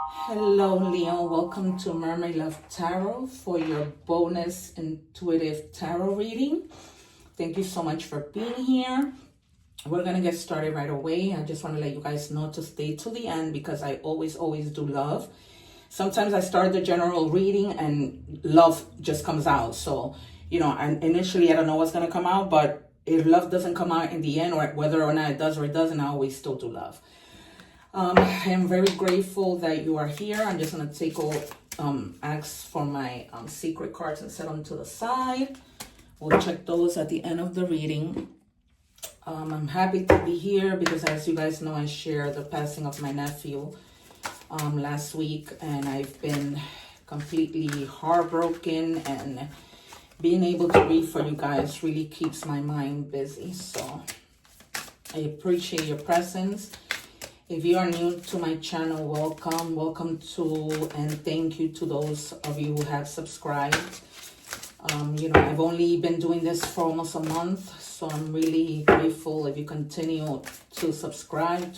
Hello, Leo. Welcome to Mermaid Love Tarot for your bonus intuitive tarot reading. Thank you so much for being here. We're going to get started right away. I just want to let you guys know to stay to the end because I always do love. Sometimes I start the general reading and love just comes out. So, and initially I don't know what's going to come out, but if love doesn't come out in the end, or whether or not it does or it doesn't, I always still do love. I am very grateful that you are here. I'm just going to take ask for my secret cards and set them to the side. We'll check those at the end of the reading. I'm happy to be here because, as you guys know, I shared the passing of my nephew last week, and I've been completely heartbroken, and being able to read for you guys really keeps my mind busy. So I appreciate your presence. If you are new to my channel, welcome to, and thank you to those of you who have subscribed. I've only been doing this for almost a month, so I'm really grateful if you continue to subscribe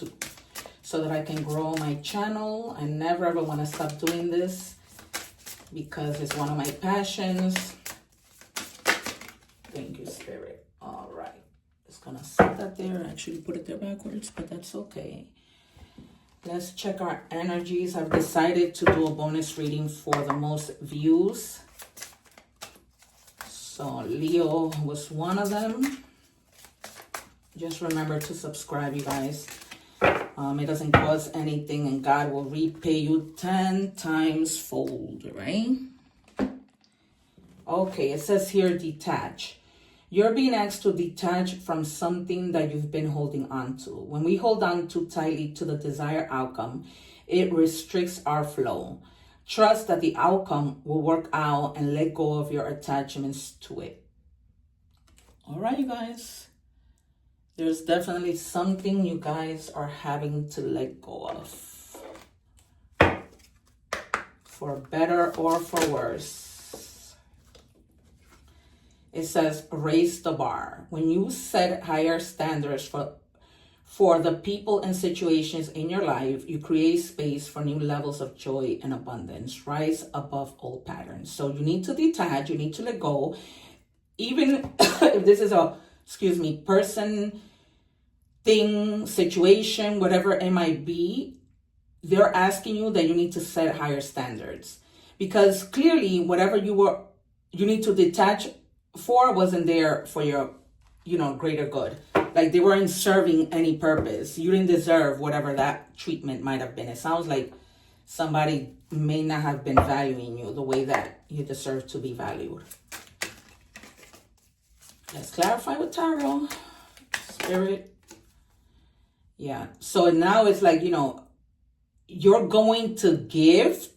so that I can grow my channel. I never ever want to stop doing this because it's one of my passions. Thank you, Spirit. All right. Just gonna set that there. Actually put it there backwards, but that's okay. Let's check our energies. I've decided to do a bonus reading for the most views. So Leo was one of them. Just remember to subscribe, you guys. It doesn't cost anything, and God will repay you 10 times fold, right? Okay, it says here, detach. You're being asked to detach from something that you've been holding on to. When we hold on too tightly to the desired outcome, it restricts our flow. Trust that the outcome will work out and let go of your attachments to it. All right, you guys. There's definitely something you guys are having to let go of. For better or for worse. It says, raise the bar. When you set higher standards for the people and situations in your life, you create space for new levels of joy and abundance. Rise above old patterns. So you need to detach, you need to let go. Even if this is person, thing, situation, whatever it might be, they're asking you that you need to set higher standards. Because clearly, whatever you need to detach for wasn't there for your, greater good. Like they weren't serving any purpose. You didn't deserve whatever that treatment might have been. It sounds like somebody may not have been valuing you the way that you deserve to be valued. Let's clarify with tarot. Spirit. Yeah. So now it's like, you're going to give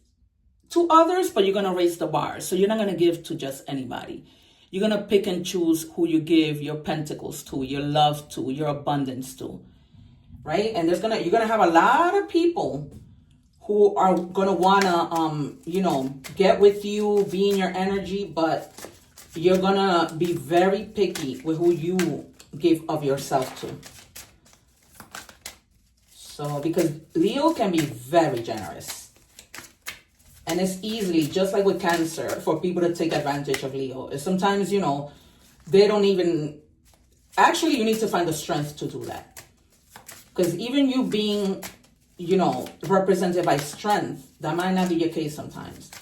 to others, but you're going to raise the bar. So you're not going to give to just anybody. You're going to pick and choose who you give your pentacles to, your love to, your abundance to, right? And you're going to have a lot of people who are going to want to, get with you, be in your energy, but you're going to be very picky with who you give of yourself to. So, because Leo can be very generous. And it's easily, just like with Cancer, for people to take advantage of Leo. Sometimes, they don't even... Actually, you need to find the strength to do that. Because even you being, represented by strength, that might not be your case sometimes.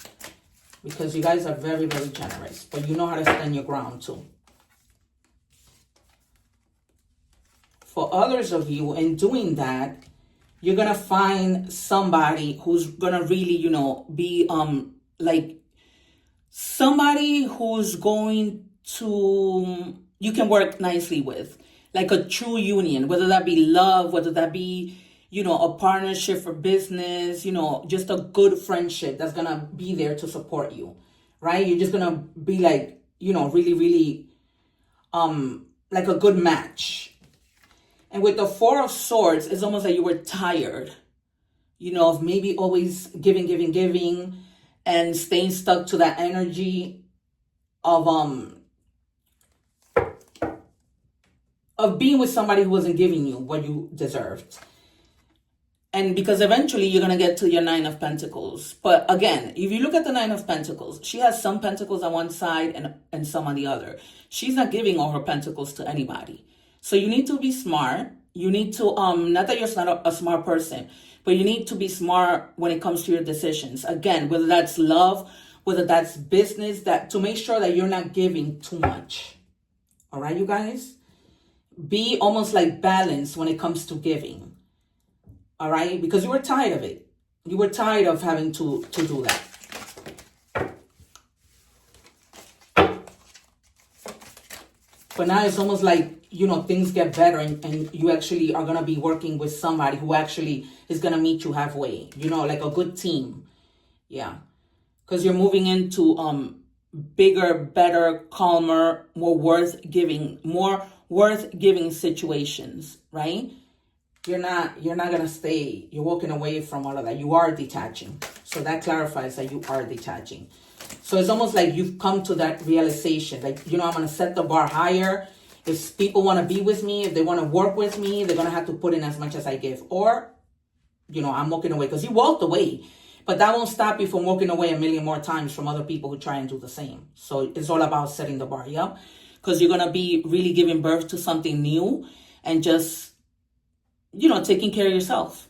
Because you guys are very, very generous. But you know how to stand your ground, too. For others of you, in doing that, you're going to find somebody who's going to really, be like somebody who's going to, you can work nicely with, like a true union, whether that be love, whether that be, a partnership for business, just a good friendship that's going to be there to support you, right? You're just going to be like, really, really, like a good match. And with the Four of Swords, it's almost like you were tired, of maybe always giving, and staying stuck to that energy of being with somebody who wasn't giving you what you deserved. And because eventually you're going to get to your Nine of Pentacles. But again, if you look at the Nine of Pentacles, she has some pentacles on one side and some on the other. She's not giving all her pentacles to anybody. So you need to be smart. You need to, not that you're not a smart person, but you need to be smart when it comes to your decisions. Again, whether that's love, whether that's business, that to make sure that you're not giving too much. All right, you guys? Be almost like balanced when it comes to giving. All right, because you were tired of it. You were tired of having to do that. But now it's almost like, you know, things get better and you actually are going to be working with somebody who actually is going to meet you halfway. You know, like a good team. Yeah. Because you're moving into bigger, better, calmer, more worth giving situations, right? You're not going to stay. You're walking away from all of that. You are detaching. So that clarifies that you are detaching. So it's almost like you've come to that realization. Like, you know, I'm going to set the bar higher. If people want to be with me, if they want to work with me, they're going to have to put in as much as I give. Or, you know, I'm walking away. Because you walked away. But that won't stop you from walking away a million more times from other people who try and do the same. So it's all about setting the bar, yeah? Because you're going to be really giving birth to something new and just, you know, taking care of yourself.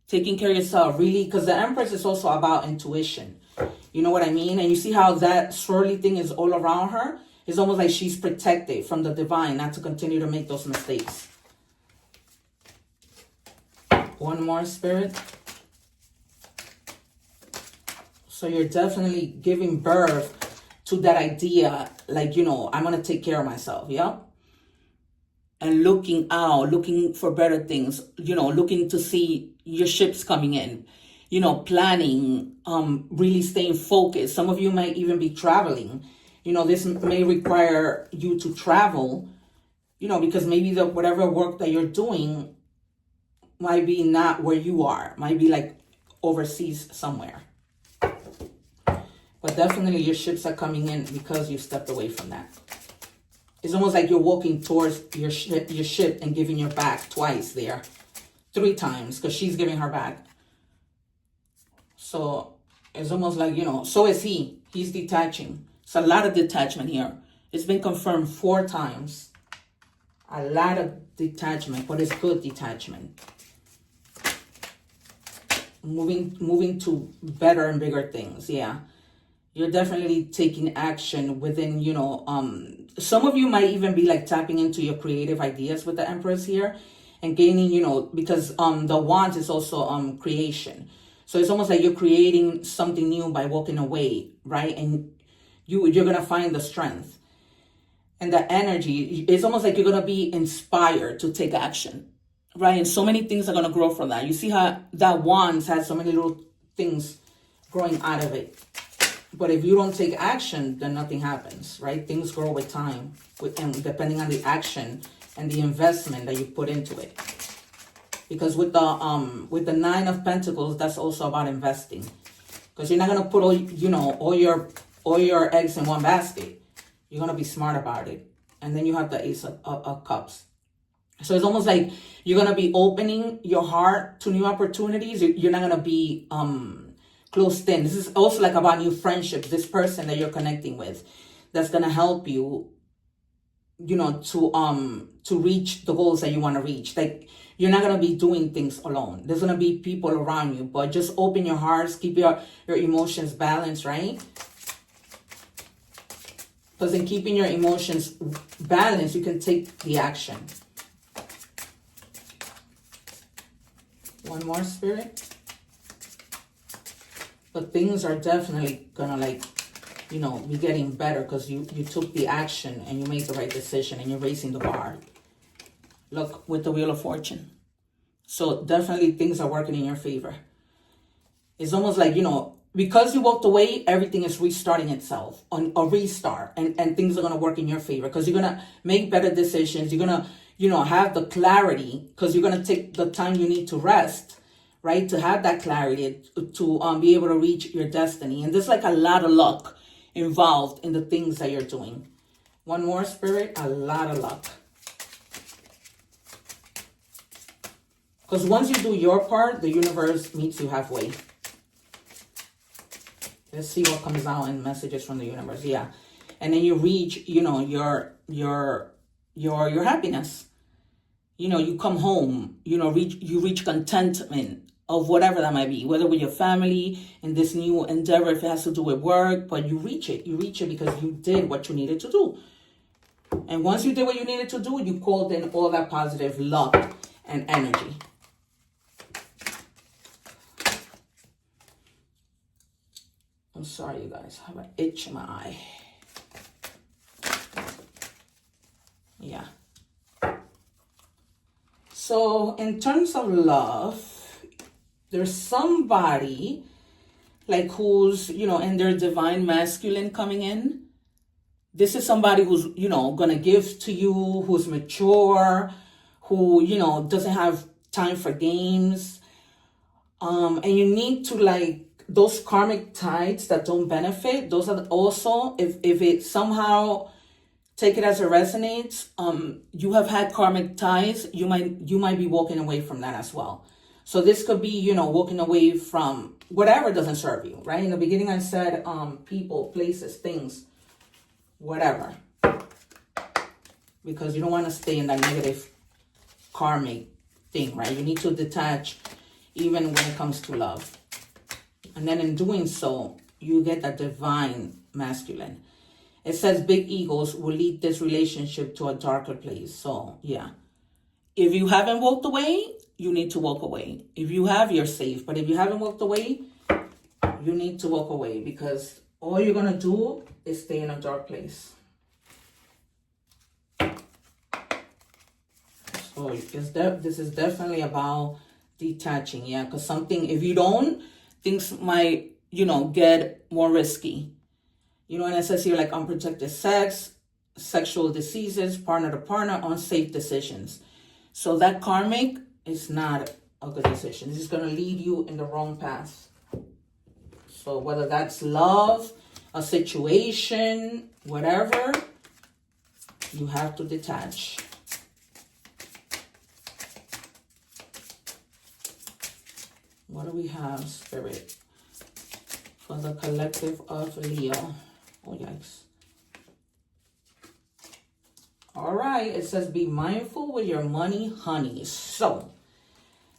Taking care of yourself, really, because the Empress is also about intuition. You know what I mean? And you see how that swirly thing is all around her? It's almost like she's protected from the divine, not to continue to make those mistakes. One more, Spirit. So you're definitely giving birth to that idea, like, you know, I'm going to take care of myself, yeah? And looking out, looking for better things, you know, looking to see your ships coming in, you know, planning, really staying focused. Some of you might even be traveling. You know, this may require you to travel, you know, because maybe whatever work that you're doing might be not where you are, might be like overseas somewhere. But definitely your ships are coming in because you stepped away from that. It's almost like you're walking towards your ship and giving your back twice there. 3 times, because she's giving her back. So it's almost like, you know, so is he. He's detaching. It's a lot of detachment here. It's been confirmed 4 times. A lot of detachment, but it's good detachment. Moving to better and bigger things, yeah. You're definitely taking action within, you know, some of you might even be like tapping into your creative ideas with the Empress here and gaining, you know, because the Wands is also creation. So it's almost like you're creating something new by walking away, right? And you're going to find the strength and the energy. It's almost like you're going to be inspired to take action, right? And so many things are going to grow from that. You see how that Wands has so many little things growing out of it. But if you don't take action, then nothing happens, right? Things grow with time, and depending on the action and the investment that you put into it. Because with the 9 of Pentacles, that's also about investing. Because you're not gonna put all your eggs in one basket. You're gonna be smart about it. And then you have the Ace of Cups. So it's almost like you're gonna be opening your heart to new opportunities. You're not gonna be closed in. This is also like about new friendships. This person that you're connecting with, that's gonna help you, you know, to reach the goals that you want to reach. Like, you're not gonna be doing things alone. There's gonna be people around you, but just open your hearts, keep your emotions balanced, right? Because in keeping your emotions balanced, you can take the action. One more, Spirit. But things are definitely gonna, like, you know, be getting better because you took the action and you made the right decision and you're raising the bar. Look, with the Wheel of Fortune. So definitely things are working in your favor. It's almost like, you know, because you walked away, everything is restarting itself on a restart, and things are going to work in your favor because you're going to make better decisions. You're going to, you know, have the clarity because you're going to take the time you need to rest, right? To have that clarity to be able to reach your destiny. And there's like a lot of luck involved in the things that you're doing. One more, Spirit, a lot of luck. Because once you do your part, the universe meets you halfway. Let's see what comes out in messages from the universe. Yeah. And then you reach, you know, your happiness. You know, you come home, you know, you reach contentment of whatever that might be, whether with your family in this new endeavor, if it has to do with work, but you reach it because you did what you needed to do. And once you did what you needed to do, you called in all that positive luck and energy. I'm sorry, you guys. I have an itch in my eye. Yeah. So in terms of love, there's somebody like who's, you know, in their divine masculine coming in. This is somebody who's, you know, going to give to you, who's mature, who, you know, doesn't have time for games. And you need to, like, those karmic ties that don't benefit, those are also, if it somehow, take it as it resonates, you have had karmic ties, you might be walking away from that as well. So this could be, you know, walking away from whatever doesn't serve you, right? In the beginning I said people, places, things, whatever. Because you don't want to stay in that negative karmic thing, right? You need to detach even when it comes to love. And then in doing so, you get that divine masculine. It says big egos will lead this relationship to a darker place. So, yeah. If you haven't walked away, you need to walk away. If you have, you're safe. But if you haven't walked away, you need to walk away. Because all you're going to do is stay in a dark place. So, this is definitely about detaching. Yeah, because something, if you don't, things might, you know, get more risky. You know, and it says here like unprotected sex, sexual diseases, partner to partner, unsafe decisions. So that karmic is not a good decision. It's just going to lead you in the wrong path. So whether that's love, a situation, whatever, you have to detach. What do we have, Spirit, for the collective of Leo? Oh, yikes. All right. It says, be mindful with your money, honey. So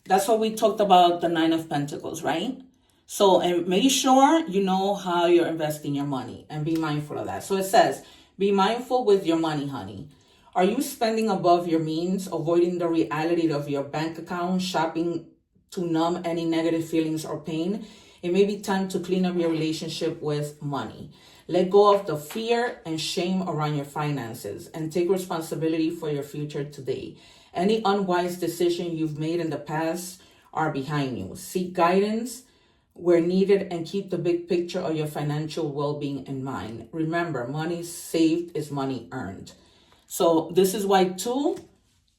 that's what we talked about, the 9 of Pentacles, right? So, and make sure you know how you're investing your money and be mindful of that. So it says, be mindful with your money, honey. Are you spending above your means, avoiding the reality of your bank account, shopping to numb any negative feelings or pain? It may be time to clean up your relationship with money. Let go of the fear and shame around your finances and take responsibility for your future today. Any unwise decision you've made in the past are behind you. Seek guidance where needed and keep the big picture of your financial well-being in mind. Remember, money saved is money earned. So this is why, too,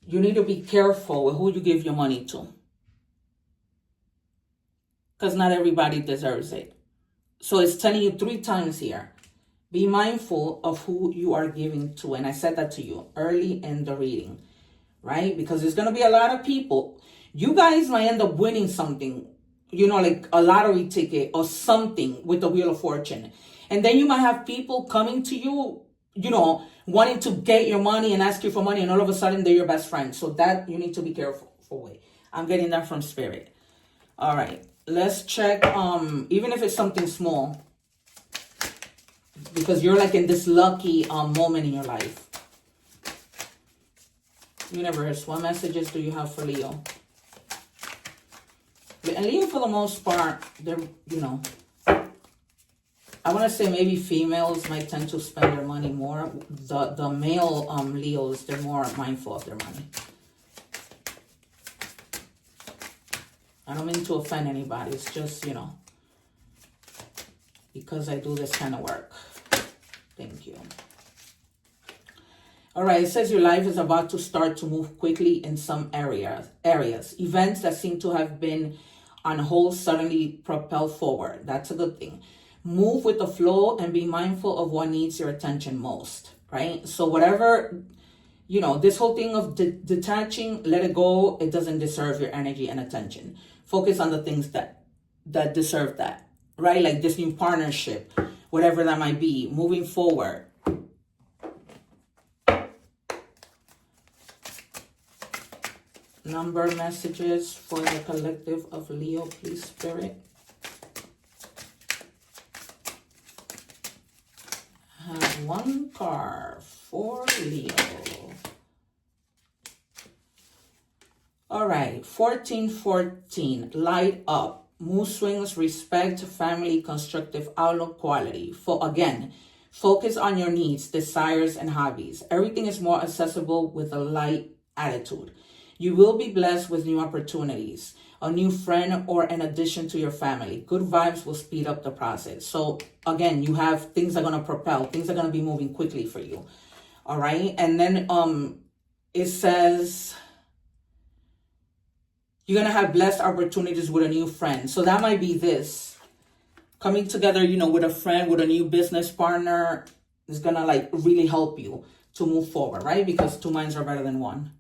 you need to be careful with who you give your money to. Because not everybody deserves it. So it's telling you 3 times here. Be mindful of who you are giving to. And I said that to you early in the reading, right? Because there's going to be a lot of people. You guys might end up winning something, you know, like a lottery ticket or something with the Wheel of Fortune. And then you might have people coming to you, you know, wanting to get your money and ask you for money. And all of a sudden they're your best friend. So that you need to be careful with. I'm getting that from Spirit. All right. Let's check, even if it's something small, because you're like in this lucky moment in your life. Universe, what messages do you have for Leo? And Leo, for the most part, they're, you know, I want to say maybe females might tend to spend their money more. The male Leos, they're more mindful of their money. I don't mean to offend anybody. It's just, you know, because I do this kind of work. Thank you. All right, it says your life is about to start to move quickly in some areas. Events that seem to have been on hold suddenly propel forward. That's a good thing. Move with the flow and be mindful of what needs your attention most, right? So whatever you know, this whole thing of detaching, let it go. It doesn't deserve your energy and attention. Focus on the things that deserve that, right? Like this new partnership, whatever that might be, moving forward. Number messages for the collective of Leo, please, Spirit. I have one card for Leo. All right, 1414, light up, mood swings, respect, family, constructive outlook, quality. Again, focus on your needs, desires, and hobbies. Everything is more accessible with a light attitude. You will be blessed with new opportunities, a new friend, or an addition to your family. Good vibes will speed up the process. So again, you have things are going to propel, things are going to be moving quickly for you. All right. And then it says, you're going to have blessed opportunities with a new friend. So that might be this. Coming together, you know, with a friend, with a new business partner is going to like really help you to move forward, right? Because two minds are better than one.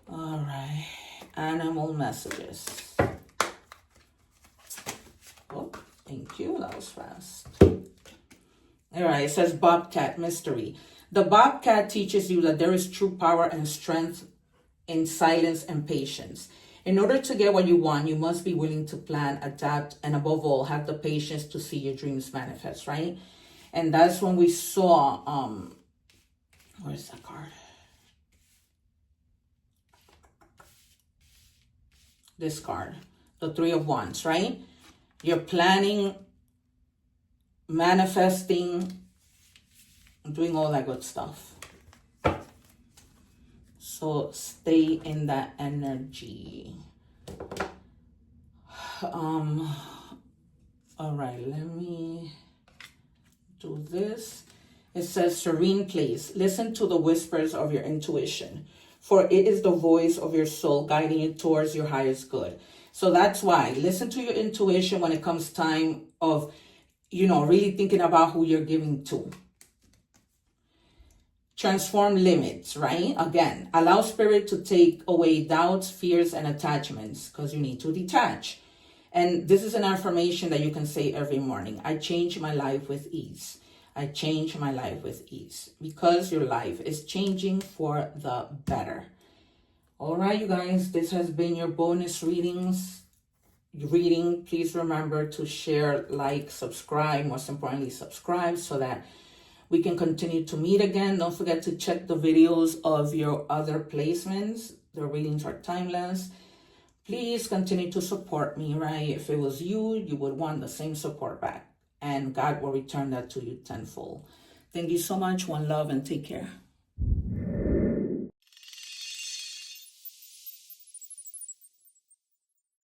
All right. Animal messages. Oh, thank you. That was fast. All right. It says Bobcat mystery. The Bobcat teaches you that there is true power and strength in silence and patience. In order to get what you want, you must be willing to plan, adapt, and above all, have the patience to see your dreams manifest, right? And that's when we saw, where's that card? This card, the Three of Wands, right? You're planning, manifesting, doing all that good stuff. So stay in that energy. All right, let me do this. It says, serene place. Listen to the whispers of your intuition, for it is the voice of your soul guiding you towards your highest good. So that's why, listen to your intuition when it comes time of, you know, really thinking about who you're giving to. Transform limits, right? Again, allow spirit to take away doubts, fears, and attachments because you need to detach. And this is an affirmation that you can say every morning. I change my life with ease. I change my life with ease because your life is changing for the better. All right, you guys, this has been your bonus reading. Please remember to share, like, subscribe, most importantly, subscribe so that we can continue to meet again. Don't forget to check the videos of your other placements. The readings are timeless. Please continue to support me, right? If it was you, you would want the same support back. And God will return that to you tenfold. Thank you so much. One love and take care.